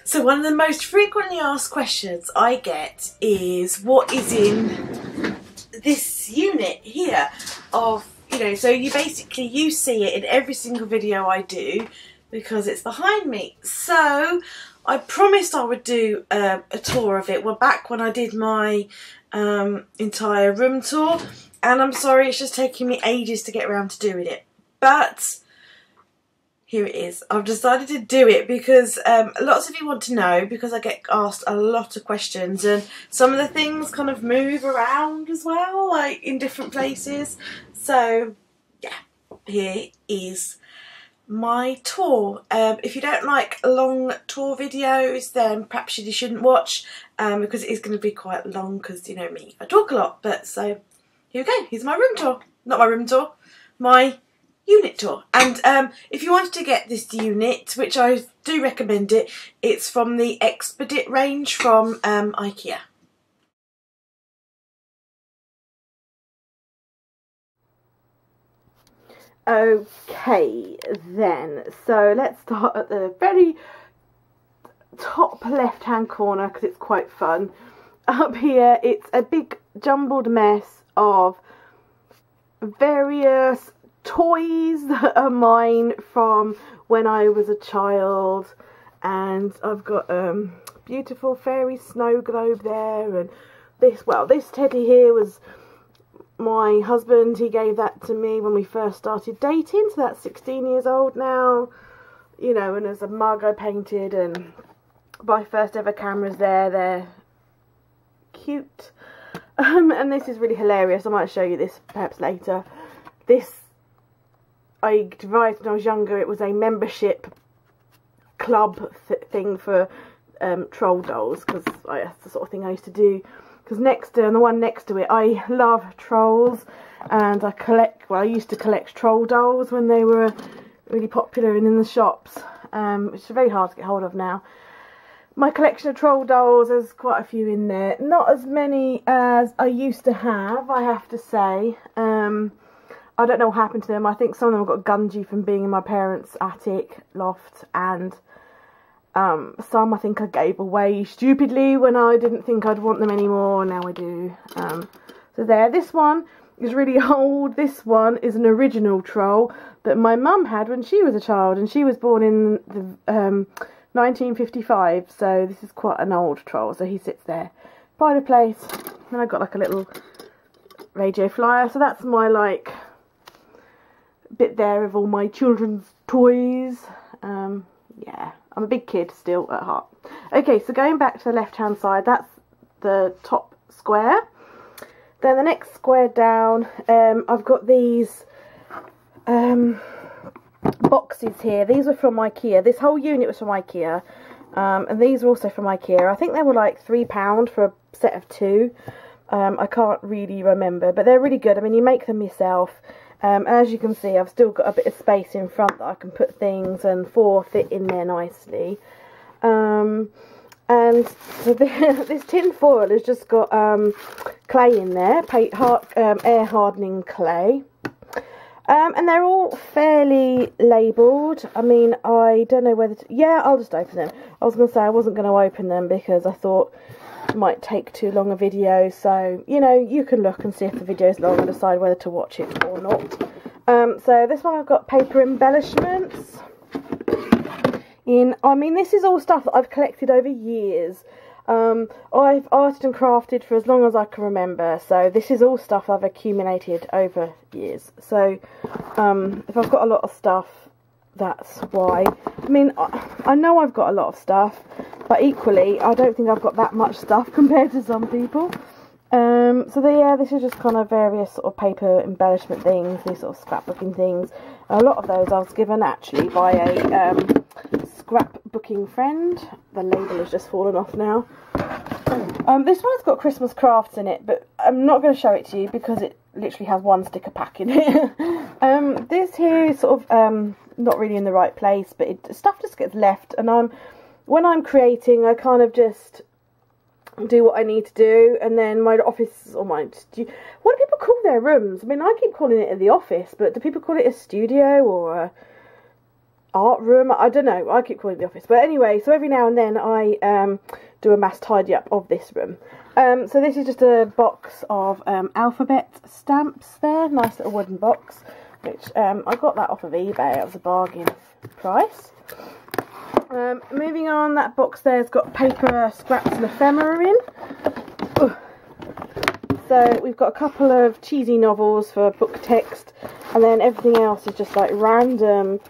So one of the most frequently asked questions I get is what is in this unit here of, you know, so you see it in every single video I do because it's behind me. So I promised I would do a tour of it. Well, back when I did my entire room tour, and I'm sorry it's just taking me ages to get around to doing it, but here it is. I've decided to do it because lots of you want to know, because I get asked a lot of questions, and some of the things kind of move around as well, like in different places. So yeah, here is my tour. If you don't like long tour videos, then perhaps you shouldn't watch, because it is going to be quite long, because you know me, I talk a lot. But so here we go. Here's my room tour. Not my room tour, my unit tour. And if you wanted to get this unit, which I do recommend it, it's from the Expedit range from IKEA. Okay then, so let's start at the very top left hand corner because it's quite fun. Up here it's a big jumbled mess of various toys that are mine from when I was a child, and I've got beautiful fairy snow globe there, and this teddy here was my husband. He gave that to me when we first started dating, so that's 16 years old now, you know, and there's a mug I painted, and my first ever cameras there. They're cute. And this is really hilarious. I might show you this perhaps later. This I devised when I was younger. It was a membership club thing for troll dolls, because that's the sort of thing I used to do. Because on the one next to it, I love trolls, and I used to collect troll dolls when they were really popular and in the shops, which are very hard to get hold of now. My collection of troll dolls, there's quite a few in there. Not as many as I used to have, I have to say. I don't know what happened to them. I think some of them got gungy from being in my parents' attic, loft, and some I think I gave away stupidly when I didn't think I'd want them anymore, and now I do. So there, this one is really old. This one is an original troll that my mum had when she was a child, and she was born in the 1955, so this is quite an old troll. So he sits there, pride of place. And I got like a little radio flyer, so that's my like bit there of all my children's toys. Yeah, I'm a big kid still at heart. Okay, so going back to the left hand side, that's the top square. Then the next square down, I've got these boxes here. These were from IKEA. This whole unit was from IKEA, and these were also from IKEA. I think they were like £3 for a set of 2. I can't really remember, but they're really good. I mean, you make them yourself. As you can see, I've still got a bit of space in front that I can put things, and 4 fit in there nicely. And so this tin foil has just got clay in there, air hardening clay. And they're all fairly labelled. I mean, I don't know whether to... Yeah, I'll just open them. I was going to say I wasn't going to open them because I thought it might take too long a video. So, you know, you can look and see if the video is long and decide whether to watch it or not. So this one I've got paper embellishments. I mean, this is all stuff that I've collected over years. I've arted and crafted for as long as I can remember, so this is all stuff I've accumulated over years. So if I've got a lot of stuff, that's why. I mean, I know I've got a lot of stuff, but equally I don't think I've got that much stuff compared to some people. So this is just kind of various sort of paper embellishment things, these sort of scrapbooking things. A lot of those I was given actually by a scrapbooking friend. The label has just fallen off now. This one's got Christmas crafts in it, but I'm not going to show it to you because it literally has 1 sticker pack in it. This here is sort of not really in the right place, but stuff just gets left, and when I'm creating, I kind of just do what I need to do, and then my office, or what do people call their rooms? I mean, I keep calling it the office, but do people call it a studio or art room. I don't know, I keep calling it the office. But anyway, so every now and then I do a mass tidy up of this room. So this is just a box of alphabet stamps there, nice little wooden box, which I got that off of eBay. It was a bargain price. Moving on, that box there's got paper scraps and ephemera in. Ooh. So we've got a couple of cheesy novels for book text, and then everything else is just like random,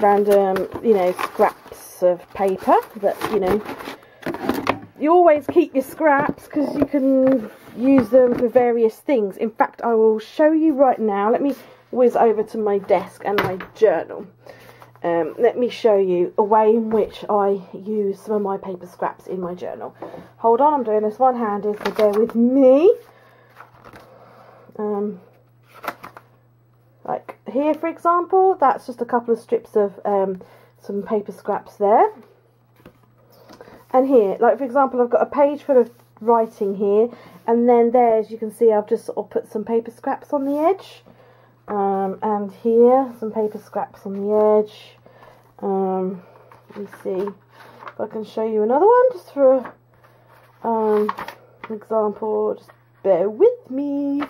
you know, scraps of paper that, you know, you always keep your scraps because you can use them for various things. In fact, I will show you right now. Let me whiz over to my desk and my journal. Let me show you a way in which I use some of my paper scraps in my journal. Hold on, I'm doing this one-handed, so bear with me. Like here, for example, that's just a couple of strips of some paper scraps there. And here, like for example, I've got a page full of writing here, and then there, as you can see, I've just sort of put some paper scraps on the edge. And here, some paper scraps on the edge. Let me see if I can show you another one, just for an example. Just bear with me.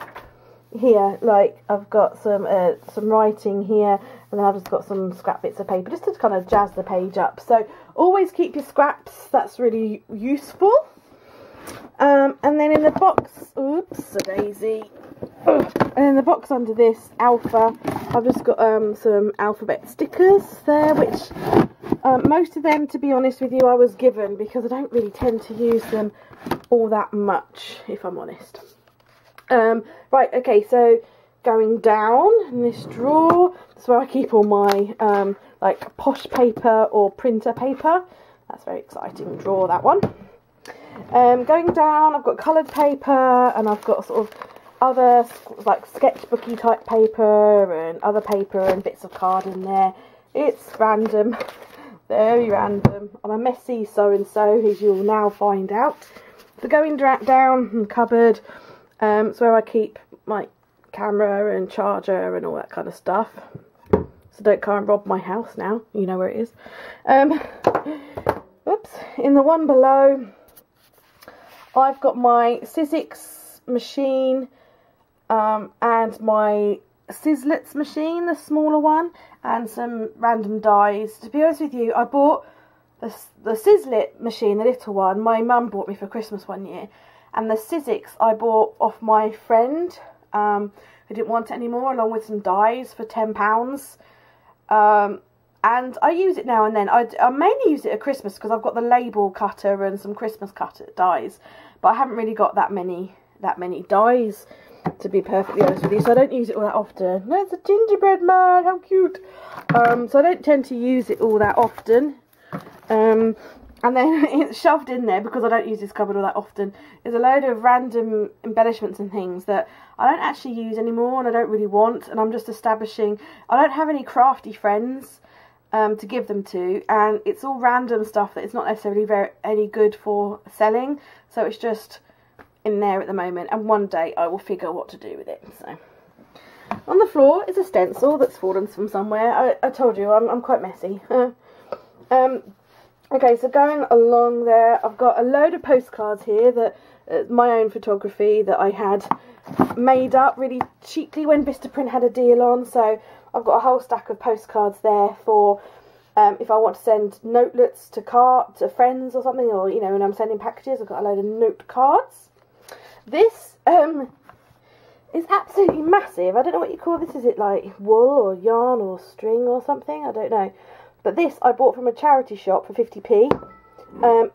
Here, like I've got some writing here, and then I've just got some scrap bits of paper just to kind of jazz the page up. So always keep your scraps, that's really useful. And then in the box, oops, a daisy. And in the box under this alpha, I've just got some alphabet stickers there, which most of them, to be honest with you, I was given because I don't really tend to use them all that much, if I'm honest. Right, okay, so going down in this drawer, that's where I keep all my like posh paper or printer paper. That's very exciting drawer, that one. Going down, I've got coloured paper, and I've got sort of other like sketchbooky type paper and other paper and bits of card in there. It's random, very random. I'm a messy so-and-so, as you'll now find out. So going down in the cupboard, it's where I keep my camera and charger and all that kind of stuff. So don't come and rob my house now, you know where it is. Oops, in the one below, I've got my Sizzix machine and my Sizzlets machine, the smaller one, and some random dies. To be honest with you, I bought the Sizzlet machine, the little one, my mum bought me for Christmas one year, and the Sizzix I bought off my friend who didn't want it anymore, along with some dies for £10. And I use it now and then. I mainly use it at Christmas because I've got the label cutter and some Christmas cutter dies, but I haven't really got that many dies, to be perfectly honest with you, so I don't use it all that often. There's a gingerbread man, how cute. So I don't tend to use it all that often. And then it's shoved in there, because I don't use this cupboard all that often, there's a load of random embellishments and things that I don't actually use anymore and I don't really want, and I'm just establishing. I don't have any crafty friends to give them to, and it's all random stuff that it's not necessarily any good for selling, so it's just in there at the moment, and one day I will figure what to do with it. So on the floor is a stencil that's fallen from somewhere. I told you I'm quite messy. Okay, so going along there, I've got a load of postcards here that my own photography that I had made up really cheaply when Vistaprint had a deal on. So I've got a whole stack of postcards there for if I want to send notelets to friends or something, or you know, when I'm sending packages, I've got a load of note cards. This is absolutely massive. I don't know what you call this. Is it like wool or yarn or string or something? I don't know. But this I bought from a charity shop for 50p.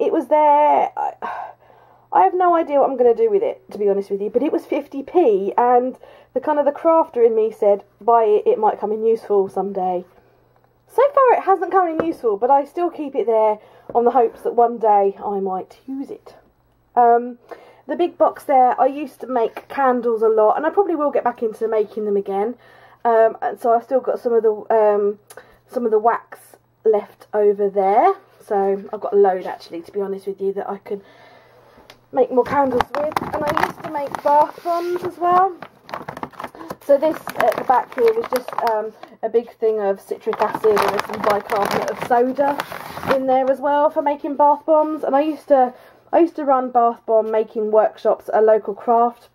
It was there. I have no idea what I'm going to do with it, to be honest with you. But it was 50p, and the crafter in me said, buy it. It might come in useful someday. So far, it hasn't come in useful, but I still keep it there on the hopes that one day I might use it. The big box there, I used to make candles a lot, and I probably will get back into making them again. And so I've still got some of the wax left over there, so I've got a load actually, to be honest with you, that I could make more candles with. And I used to make bath bombs as well, So this at the back here was just a big thing of citric acid, and there's some bicarbonate of soda in there as well for making bath bombs. And I used to run bath bomb making workshops at a local craft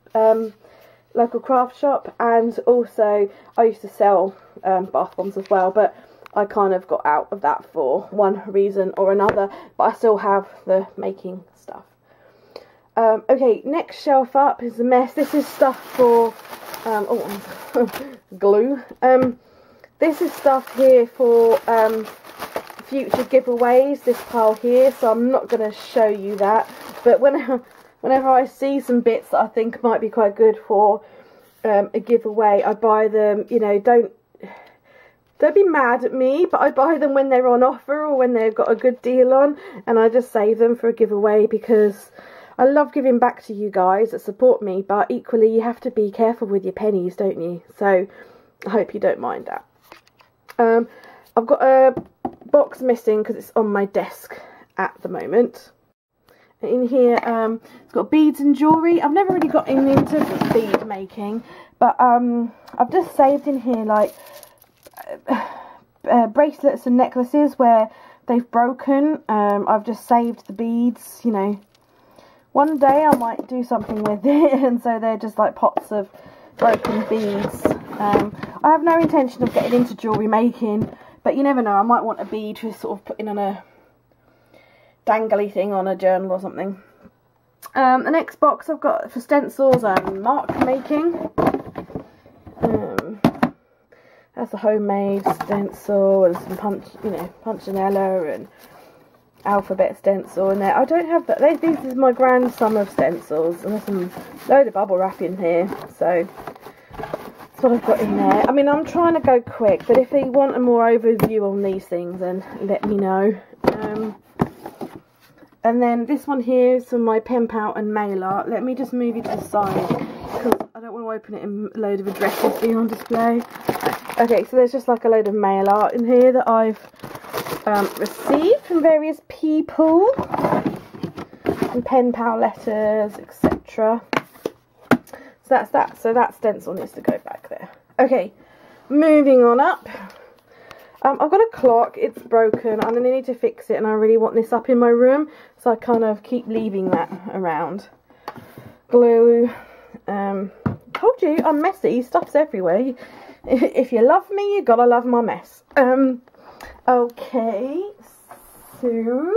shop, and also I used to sell bath bombs as well, but I kind of got out of that for one reason or another, but I still have the making stuff. Okay, next shelf up is a mess. This is stuff for glue. This is stuff here for future giveaways, this pile here, so I'm not going to show you that, but whenever I see some bits that I think might be quite good for a giveaway, I buy them. You know, don't be mad at me, but I buy them when they're on offer or when they've got a good deal on, and I just save them for a giveaway because I love giving back to you guys that support me, but equally you have to be careful with your pennies, don't you? So I hope you don't mind that. I've got a box missing because it's on my desk at the moment. In here, it's got beads and jewellery. I've never really gotten into bead making, but I've just saved in here like bracelets and necklaces where they've broken. I've just saved the beads, you know. One day I might do something with it, and so they're just like pots of broken beads. I have no intention of getting into jewellery making, but you never know, I might want a bead to sort of put in on a dangly thing on a journal or something. The next box I've got for stencils and mark making. That's a homemade stencil and some punchinella and alphabet stencil in there. I don't have that. This is my grand summer of stencils, and there's some load of bubble wrap in here, so that's what I've got in there. I mean, I'm trying to go quick, but if you want a more overview on these things, then let me know. And then this one here is from my pen pal and mail art. Let me just move you to the side because I don't want to open it and a load of addresses being on display. Okay, so there's just like a load of mail art in here that I've received from various people, and pen pal letters, etc. So that's that. So that stencil needs to go back there. Okay, moving on up. I've got a clock, it's broken, I'm going to need to fix it, and I really want this up in my room, so I kind of keep leaving that around. Glue. Told you, I'm messy, stuff's everywhere. If you love me, you gotta love my mess. Okay, so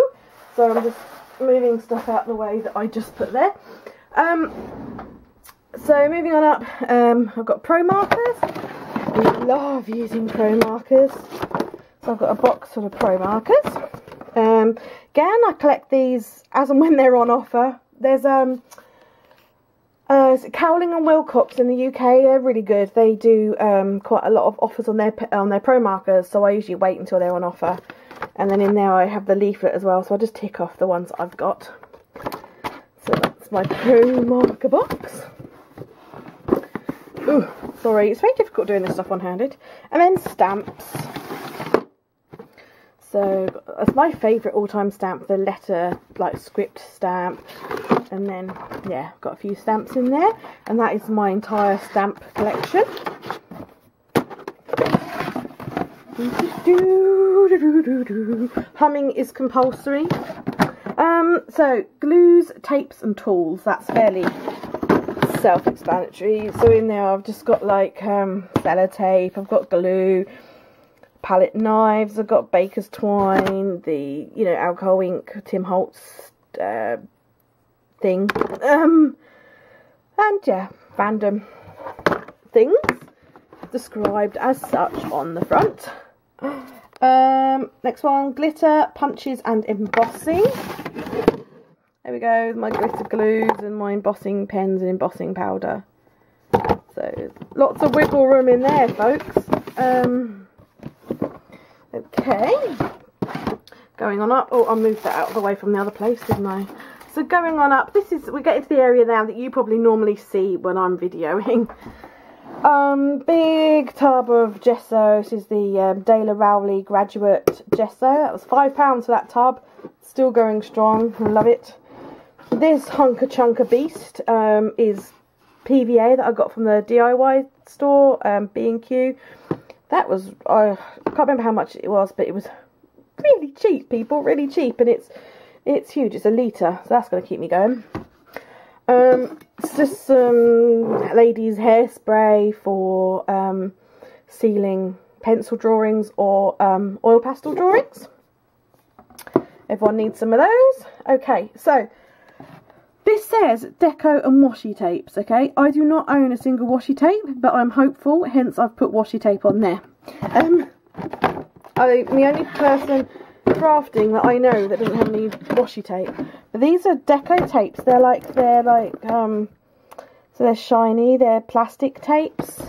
I'm just moving stuff out the way that I just put there. So moving on up, I've got pro markers. We love using pro markers. So I've got a box full of pro markers. Again, I collect these as and when they're on offer. There's Cowling and Wilcox in the UK. They're really good. They do quite a lot of offers on their pro markers. So I usually wait until they're on offer, and then in there I have the leaflet as well. So I just tick off the ones that I've got. So that's my pro marker box. Ooh, sorry, it's very difficult doing this stuff one-handed. And then stamps. So that's my favourite all-time stamp, the letter, like script stamp. And then, yeah, I've got a few stamps in there. And that is my entire stamp collection. Humming is compulsory. So glues, tapes and tools, that's fairly self-explanatory. So in there I've just got like sellotape, I've got glue, palette knives, I've got baker's twine, the alcohol ink, Tim Holtz thing, and yeah, random things described as such on the front. Next one, glitter, punches and embossing. There we go, my glitter glues and my embossing pens and embossing powder. So lots of wiggle room in there, folks. Okay, going on up. Oh, I moved that out of the way from the other place, didn't I? So going on up, we're getting to the area now that you probably normally see when I'm videoing. Big tub of gesso. This is the Dale Rowley Graduate Gesso. That was £5 for that tub. Still going strong. I love it. This hunker chunker beast is PVA that I got from the DIY store, B&Q. That was, I can't remember how much it was, but it was really cheap, people, really cheap, and it's huge. It's a litre, so that's going to keep me going. It's just some ladies' hairspray for sealing pencil drawings or oil pastel drawings. Everyone needs some of those. Okay, so this says deco and washi tapes, okay? I do not own a single washi tape, but I'm hopeful, hence I've put washi tape on there. I'm the only person crafting that I know that doesn't have any washi tape. But these are deco tapes. They're like so they're shiny, they're plastic tapes.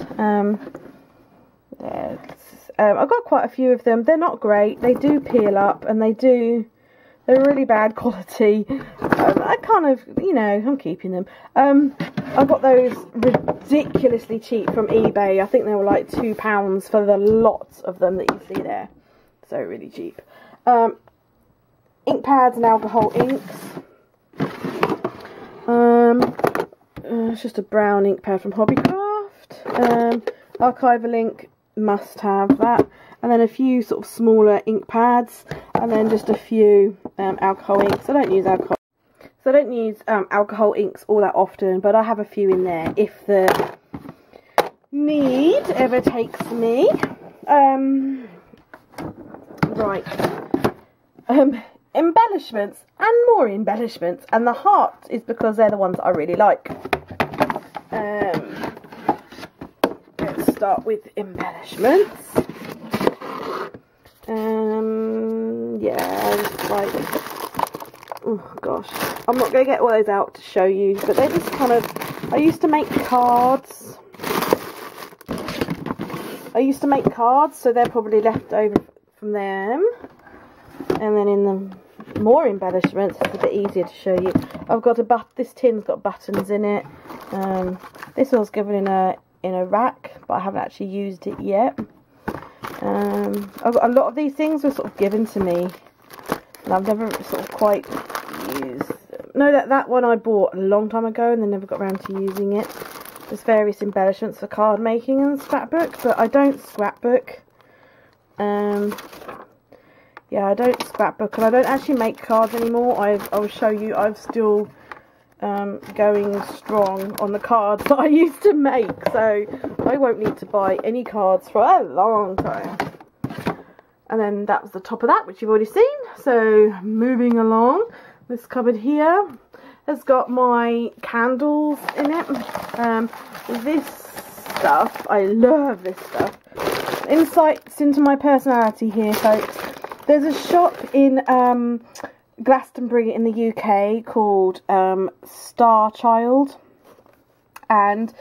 I've got quite a few of them. They're not great. They do peel up, and they're really bad quality. I kind of, you know, I'm keeping them. I got those ridiculously cheap from eBay. I think they were like £2 for the lot of them that you see there. So really cheap. Ink pads and alcohol inks. It's just a brown ink pad from Hobbycraft. Archival ink, must have that. And then a few sort of smaller ink pads, and then just a few alcohol inks. I don't use alcohol. So I don't use alcohol inks all that often, but I have a few in there if the need ever takes me. Right. Embellishments and more embellishments, and the heart is because they're the ones that I really like. Let's start with embellishments. Yeah, just like, oh gosh, I'm not going to get all those out to show you, but they're just kind of, I used to make cards, so they're probably left over from them. And then in the more embellishments, it's a bit easier to show you. I've got this tin's got buttons in it. This one's given in a rack, but I haven't actually used it yet. I've got a lot of these things were sort of given to me, and I've never sort of quite used them. No, that one I bought a long time ago and then never got around to using it. There's various embellishments for card making and scrapbook, but I don't scrapbook. Yeah, I don't scrapbook, and I don't actually make cards anymore. I'll show you, I'm still going strong on the cards that I used to make, so I won't need to buy any cards for a long time. And then that was the top of that, which you've already seen. So moving along, this cupboard here has got my candles in it. This stuff, I love this stuff. Insights into my personality here, folks. There's a shop in Glastonbury in the UK called Star Child, and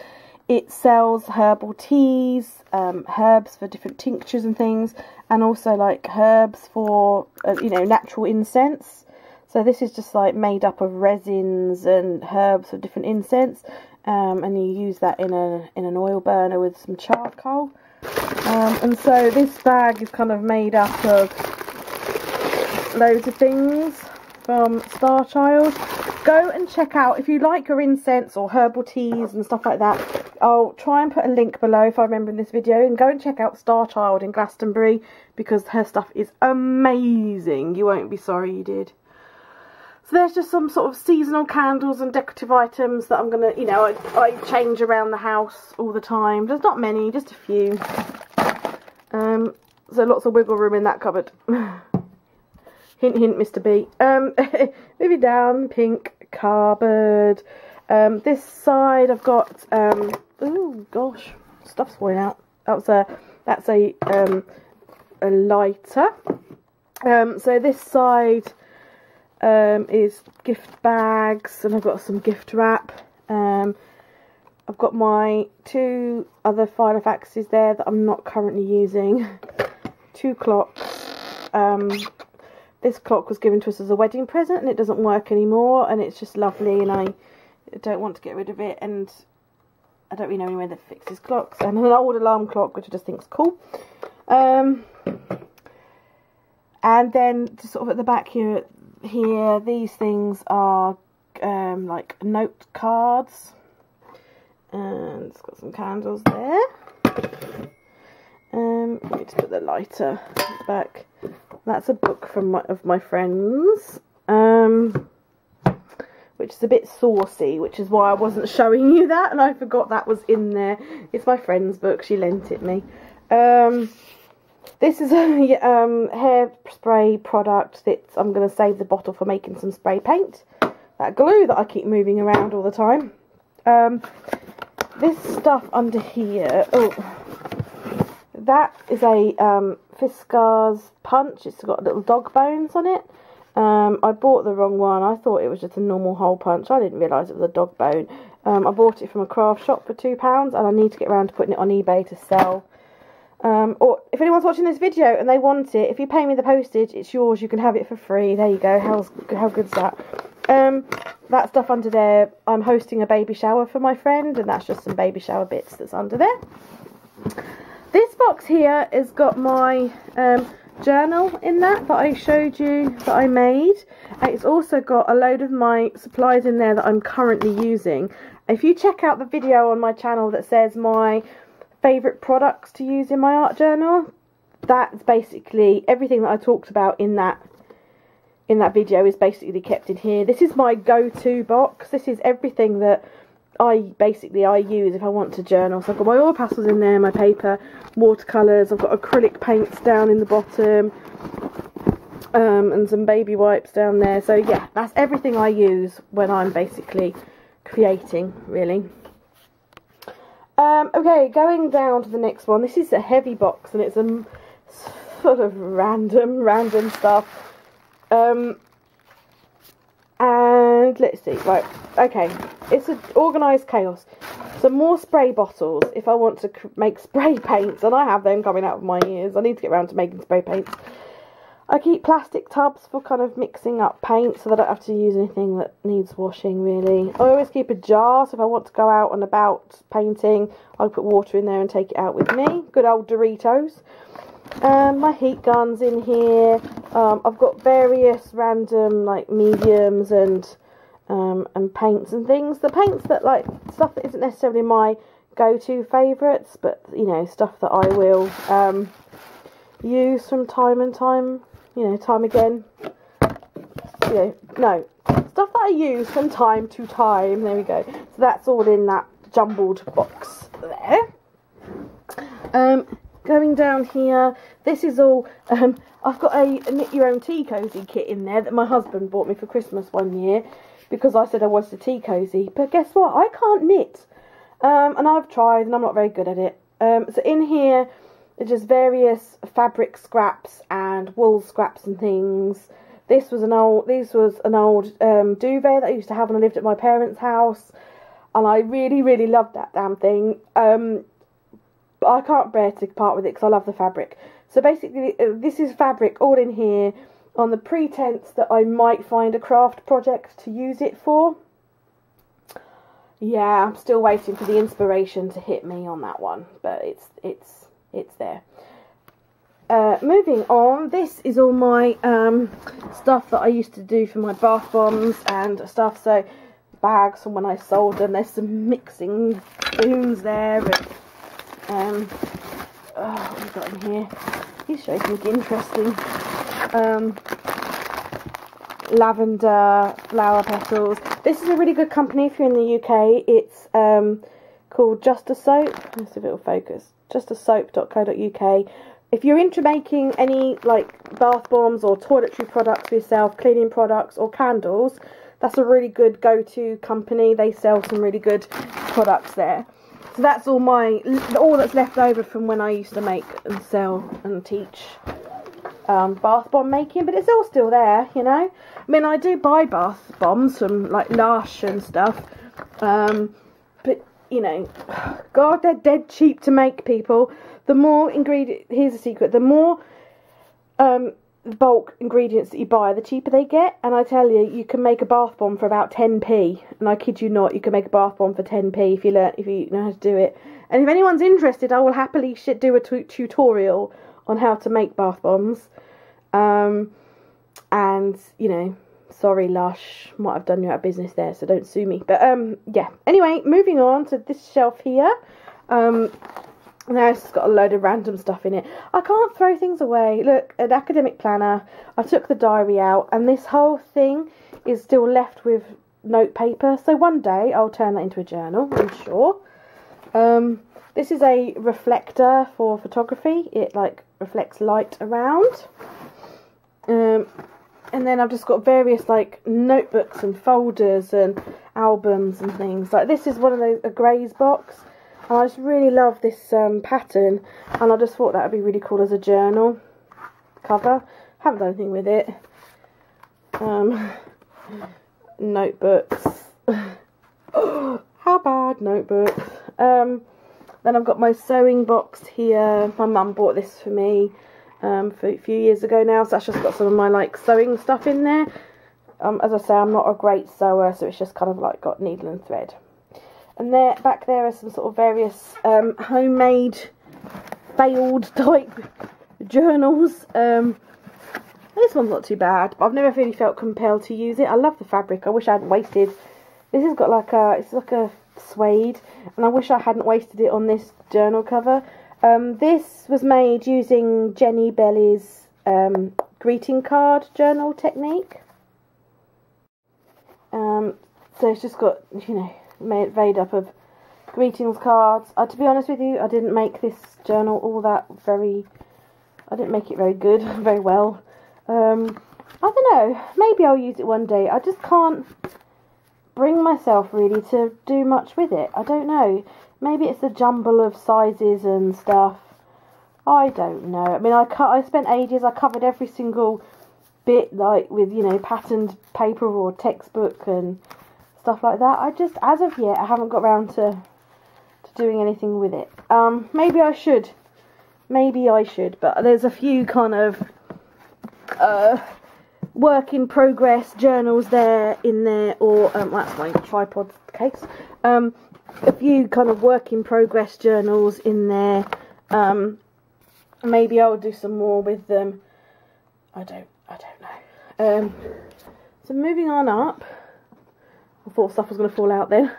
it sells herbal teas, herbs for different tinctures and things, and also like herbs for you know, natural incense. So this is just like made up of resins and herbs for different incense, and you use that in an oil burner with some charcoal. And so this bag is kind of made up of loads of things from Star Child. Go and check out, if you like your incense or herbal teas and stuff like that, I'll try and put a link below if I remember in this video, and go and check out Star Child in Glastonbury, because her stuff is amazing. You won't be sorry you did. So there's just some sort of seasonal candles and decorative items that I'm gonna, you know, I change around the house all the time. There's not many, just a few. So lots of wiggle room in that cupboard. Hint, hint, Mr. B. Moving down, pink cupboard. This side I've got, oh gosh, stuff's falling out. That's a lighter. So this side is gift bags, and I've got some gift wrap. I've got my 2 other Filofaxes there that I'm not currently using. 2 clocks. This clock was given to us as a wedding present, and it doesn't work anymore, and it's just lovely, and I don't want to get rid of it, and I don't really know anywhere that fixes clocks. And an old alarm clock, which I just think is cool. And then just sort of at the back here, these things are like note cards. And it's got some candles there. Let me just put the lighter back. That's a book from of my friends, which is a bit saucy, which is why I wasn't showing you that, and I forgot that was in there. It's my friend's book, she lent it me. This is a hairspray product that I'm going to save the bottle for making some spray paint. That glue that I keep moving around all the time. This stuff under here, that is a Fiskars punch. It's got little dog bones on it. I bought the wrong one. I thought it was just a normal hole punch. I didn't realise it was a dog bone. I bought it from a craft shop for £2, and I need to get around to putting it on eBay to sell. Or if anyone's watching this video and they want it, if you pay me the postage, it's yours. You can have it for free. There you go. How good's that? That stuff under there, I'm hosting a baby shower for my friend, and that's just some baby shower bits that's under there. This box here has got my journal in that I showed you that I made. It's also got a load of my supplies in there that I'm currently using. If you check out the video on my channel that says my favourite products to use in my art journal, that's basically everything that I talked about in that video is basically kept in here. This is my go-to box. This is everything that I use if I want to journal. So I've got my oil pastels in there, my paper, watercolours, I've got acrylic paints down in the bottom, and some baby wipes down there. So yeah, that's everything I use when I'm basically creating, really. Okay, going down to the next one. This is a heavy box, and it's a sort of random stuff. And let's see, right, okay, it's an organised chaos. Some more spray bottles if I want to make spray paints, and I have them coming out of my ears. I need to get around to making spray paints. I keep plastic tubs for kind of mixing up paint so that I don't have to use anything that needs washing, really. I always keep a jar, so if I want to go out and about painting, I'll put water in there and take it out with me. Good old Doritos. My heat guns in here. I've got various random like mediums and paints and things. The paints that like stuff that isn't necessarily my go-to favourites, but you know, stuff that I will use from time and time. You know, time again. You know, no, stuff that I use from time to time. There we go. So that's all in that jumbled box there. Going down here, this is all, I've got a knit your own tea cosy kit in there that my husband bought me for Christmas one year because I said I wanted a tea cosy, but guess what, I can't knit, and I've tried and I'm not very good at it. So in here are just various fabric scraps and wool scraps and things. This was an old duvet that I used to have when I lived at my parents' house, and I really loved that damn thing. But I can't bear to part with it because I love the fabric. So basically, this is fabric all in here on the pretense that I might find a craft project to use it for. Yeah, I'm still waiting for the inspiration to hit me on that one, but it's there. Moving on, this is all my stuff that I used to do for my bath bombs and stuff. So bags from when I sold them. There's some mixing spoons there. And, what have we got in here? These shows look interesting. Lavender flower petals. This is a really good company if you're in the UK. It's called Just a Soap. Let's see if it'll focus. justasoap.co.uk. If you're into making any like bath bombs or toiletry products for yourself, cleaning products or candles, that's a really good go-to company. They sell some really good products there. So that's all that's left over from when I used to make and sell and teach bath bomb making, but it's all still there, you know. I mean, I do buy bath bombs from like Lush and stuff, but you know, God, they're dead cheap to make, people. The more here's a secret, the more bulk ingredients that you buy, the cheaper they get. And I tell you, you can make a bath bomb for about 10p, and I kid you not, you can make a bath bomb for 10p if you know how to do it. And if anyone's interested, I will happily do a tutorial on how to make bath bombs. And you know, Sorry, Lush, might have done you out of business there, so don't sue me. But yeah. Anyway, moving on to this shelf here. Now it's got a load of random stuff in it. I can't throw things away. Look, an academic planner. I took the diary out, and this whole thing is still left with note paper. So one day I'll turn that into a journal, I'm sure. This is a reflector for photography. It like reflects light around. And then I've just got various like notebooks and folders and albums and things. Like this is one of those, a Grays box. And I just really love this pattern. And I just thought that would be really cool as a journal cover. Haven't done anything with it. Notebooks. How bad, notebooks. Then I've got my sewing box here. My mum bought this for me for a few years ago now, so that's just got some of my like sewing stuff in there. As I say, I'm not a great sewer, so it's just kind of like got needle and thread. And there, back there are some sort of various homemade failed type journals. This one's not too bad, but I've never really felt compelled to use it. I love the fabric. I wish I hadn't wasted. This has got like a, it's like a suede, and I wish I hadn't wasted it on this journal cover. This was made using Jenny Belly's greeting card journal technique. So it's just got, you know, made up of greetings cards. To be honest with you, I didn't make this journal all that I didn't make it very good, very well. I don't know, maybe I'll use it one day. I just can't bring myself really to do much with it. I don't know. Maybe it's the jumble of sizes and stuff. I don't know. I mean, I spent ages. I covered every single bit, like with, you know, patterned paper or textbook and stuff like that. I just, as of yet, I haven't got around to doing anything with it. Maybe I should. Maybe I should. But there's a few kind of work in progress journals in there, or that's my tripod case. A few kind of work in progress journals in there. Maybe I'll do some more with them. I don't know. So moving on up, I thought stuff was going to fall out then.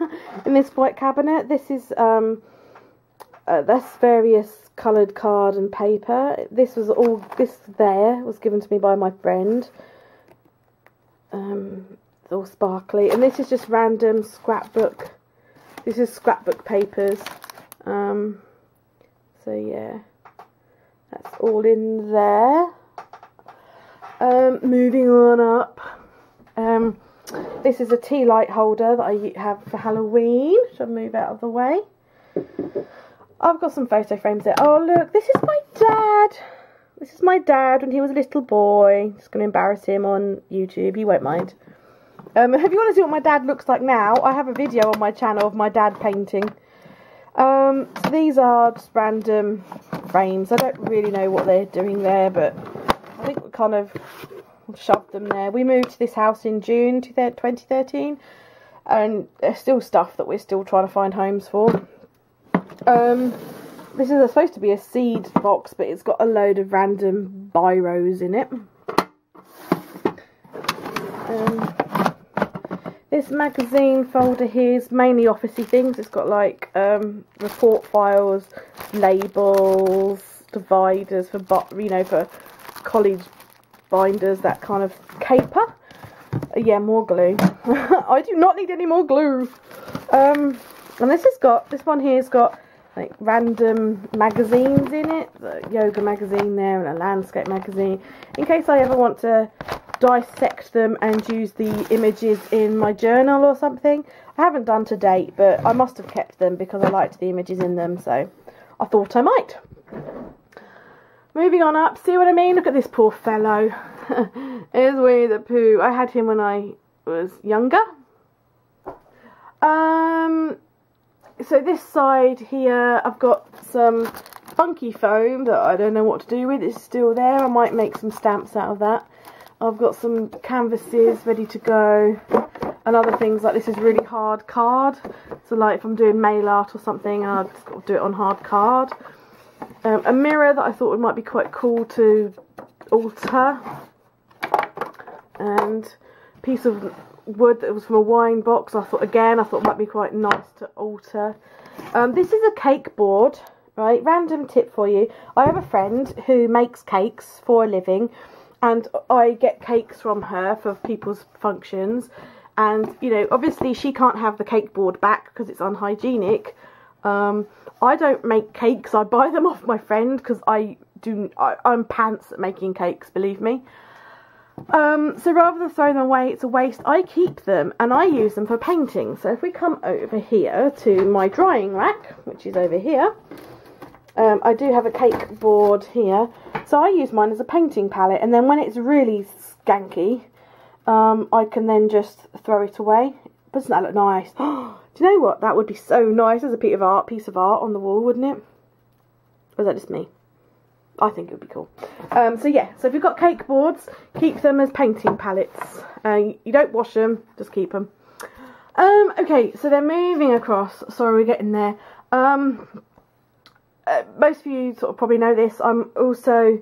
In this white cabinet, this is that's various coloured card and paper. This there was given to me by my friend. It's all sparkly, and this is just random scrapbook. This is scrapbook papers. So yeah, that's all in there. Moving on up. This is a tea light holder that I have for Halloween. Should I move out of the way? I've got some photo frames there. Oh look, this is my dad. This is my dad when he was a little boy. Just going to embarrass him on YouTube. He won't mind. If you want to see what my dad looks like now, I have a video on my channel of my dad painting. So these are just random frames. I don't really know what they're doing there, but I think we kind of shoved them there. We moved to this house in June 2013, and there's still stuff that we're still trying to find homes for. This is supposed to be a seed box, but it's got a load of random biros in it. This magazine folder here is mainly officey things. It's got like report files, labels, dividers for for college binders, that kind of caper. Yeah, more glue. I do not need any more glue. And this one here's got like random magazines in it. The yoga magazine there and a landscape magazine, in case I ever want to dissect them and use the images in my journal or something. I haven't done to date, but I must have kept them because I liked the images in them, so I thought I might. Moving on up, see what I mean? Look at this poor fellow. Here's Winnie the Pooh. I had him when I was younger. So this side here, I've got some funky foam that I don't know what to do with. It's still there. I might make some stamps out of that. I've got some canvases ready to go, and other things like this is really hard card. So like if I'm doing mail art or something, I've just got to do it on hard card. A mirror that I thought might be quite cool to alter, and piece of wood that was from a wine box. I thought it might be quite nice to alter. This is a cake board, right? Random tip for you. I have a friend who makes cakes for a living, and I get cakes from her for people's functions. And, you know, obviously she can't have the cake board back because it's unhygienic. I don't make cakes. I buy them off my friend because I'm pants at making cakes, believe me. So rather than throwing them away, it's a waste, I keep them and I use them for painting. So if we come over here to my drying rack, which is over here, I do have a cake board here. So I use mine as a painting palette, and then when it's really skanky, I can then just throw it away. Doesn't that look nice? Do you know what? That would be so nice as a piece of art on the wall, wouldn't it? Or is that just me? I think it would be cool. So yeah, so if you've got cake boards, keep them as painting palettes. You don't wash them, just keep them. Okay, so then moving across. Sorry, we're getting there. Most of you sort of probably know this. I'm also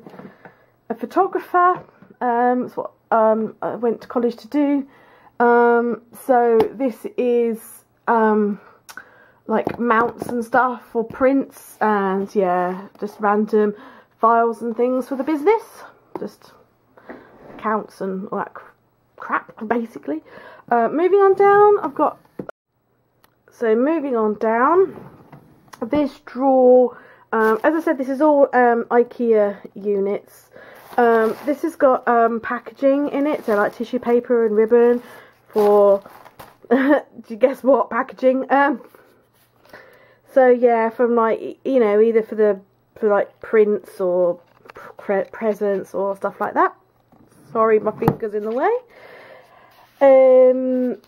a photographer. That's what I went to college to do. So this is like mounts and stuff for prints, and yeah, just random files and things for the business, just accounts and all that crap, basically. Moving on down, moving on down, this drawer, as I said, this is all IKEA units. This has got packaging in it, so like tissue paper and ribbon for, do you guess what packaging? So yeah, from like, you know, either for like prints or presents or stuff like that. Sorry, my finger's in the way.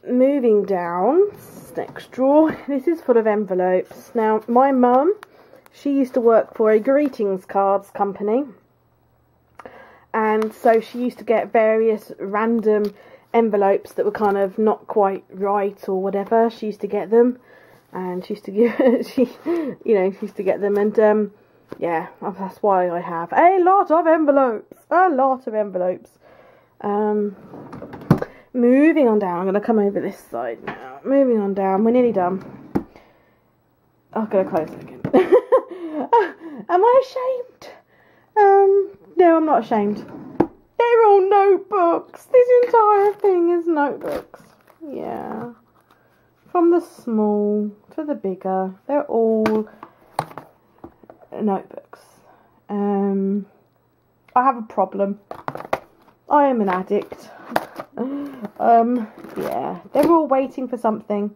Moving down, next drawer. This is full of envelopes. Now, my mum, she used to work for a greetings cards company, and so she used to get various random envelopes that were kind of not quite right or whatever. She used to get them, and she used to give she used to get them, and yeah, that's why I have a lot of envelopes. Moving on down, I'm going to come over this side now. Moving on down, we're nearly done. I'm going to close it again. Am I ashamed? No, I'm not ashamed. They're all notebooks. This entire thing is notebooks. Yeah. From the small to the bigger, they're all notebooks. I have a problem. I am an addict. Yeah, they're all waiting for something.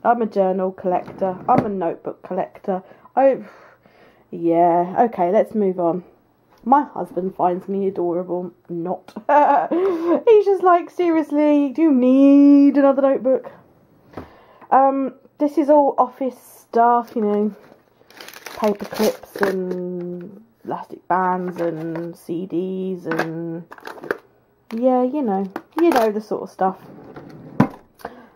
I'm a journal collector. I'm a notebook collector. Yeah, okay, let's move on. My husband finds me adorable. Not. He's just like, seriously, do you need another notebook? This is all office stuff, you know, paper clips and elastic bands and CDs and yeah, you know the sort of stuff.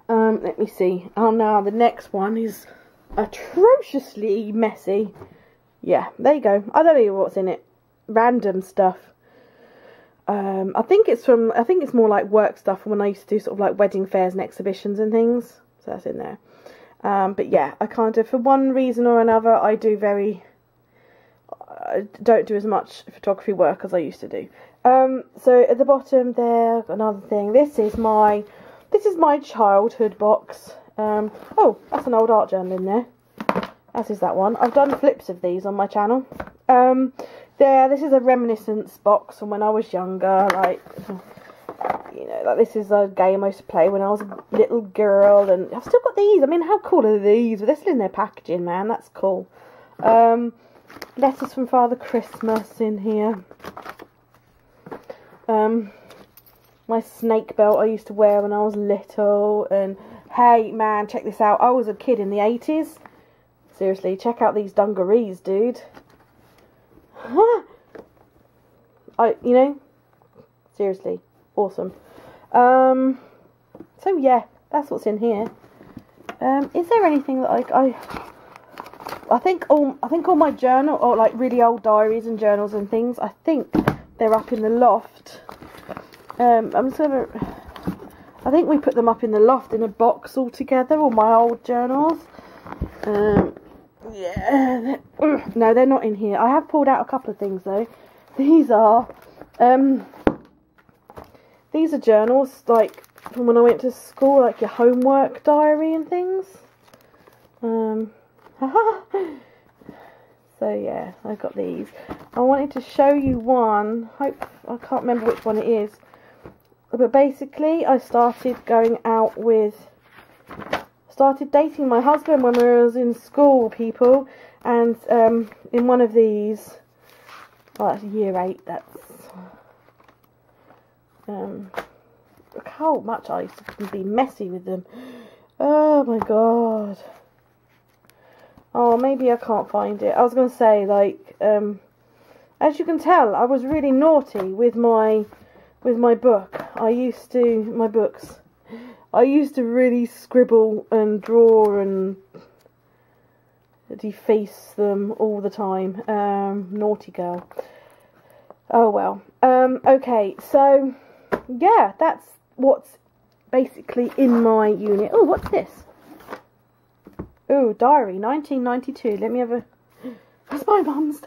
Let me see. Oh, now the next one is atrociously messy. Yeah, there you go. I don't know what's in it. Random stuff. I think it's more like work stuff from when I used to do sort of like wedding fairs and exhibitions and things. So that's in there. But yeah, I kind of, for one reason or another, I don't do as much photography work as I used to do. So at the bottom there, another thing. This is my childhood box. Oh, that's an old art journal in there. As is that one. I've done flips of these on my channel. This is a reminiscence box from when I was younger. Like, you know, like this is a game I used to play when I was a little girl, and I've still got these. I mean, how cool are these? They're still in their packaging, man. That's cool. Letters from Father Christmas in here. My snake belt I used to wear when I was little. And hey, man, check this out. I was a kid in the 80s. Seriously, check out these dungarees, dude. You know, seriously, awesome. So yeah, that's what's in here. Is there anything that I think all my journal, or like really old diaries and journals and things, I think they're up in the loft. I'm just gonna, I think we put them up in the loft in a box all together, all my old journals. Yeah, no, they're not in here. I have pulled out a couple of things though. These are journals like from when I went to school, like your homework diary and things. So yeah, I've got these. I wanted to show you one. I can't remember which one it is. But basically, I started dating my husband when I was in school, people. And in one of these, oh, that's year 8. That's look how much I used to be messy with them. Oh my god. Oh, maybe I can't find it. I was going to say, like, as you can tell, I was really naughty with my book. I used to really scribble and draw and deface them all the time. Naughty girl. Oh well. Okay, so yeah, that's what's basically in my unit. Oh, what's this? Oh, diary, 1992. Let me have a... That's my mum's...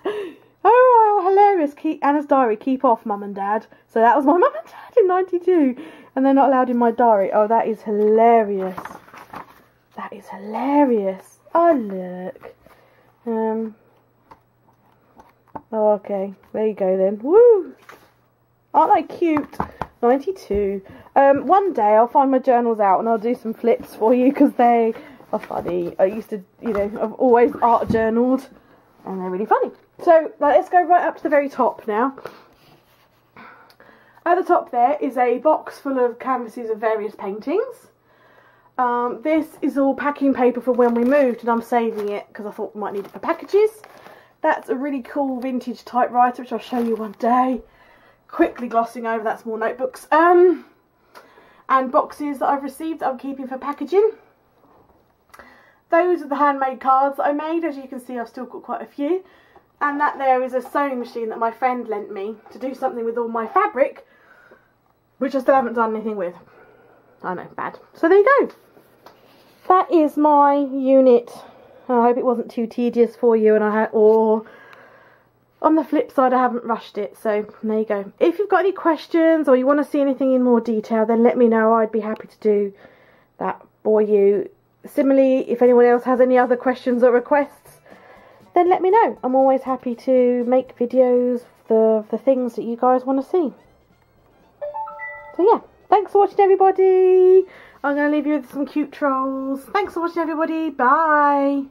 Oh, hilarious. Anna's diary. Keep off, Mum and Dad. So that was my mum and dad in 92. And they're not allowed in my diary. Oh, that is hilarious. That is hilarious. Oh, look. Oh, okay. There you go then. Woo! Aren't they cute? 92. One day I'll find my journals out and I'll do some flips for you because they... are funny. I used to, you know, I've always art journaled and they're really funny. So let's go right up to the very top now. At the top there is a box full of canvases of various paintings. This is all packing paper for when we moved and I'm saving it because I thought we might need it for packages. That's a really cool vintage typewriter which I'll show you one day. Quickly glossing over, that's more notebooks. And boxes that I've received that I'm keeping for packaging. Those are the handmade cards that I made. As you can see, I've still got quite a few. And that there is a sewing machine that my friend lent me to do something with all my fabric, which I still haven't done anything with. I know, bad. So there you go. That is my unit. I hope it wasn't too tedious for you, and or on the flip side, I haven't rushed it. So there you go. If you've got any questions or you want to see anything in more detail, then let me know. I'd be happy to do that for you. Similarly, if anyone else has any other questions or requests, then let me know. I'm always happy to make videos of the things that you guys want to see. So yeah, thanks for watching everybody. I'm going to leave you with some cute trolls. Thanks for watching everybody. Bye.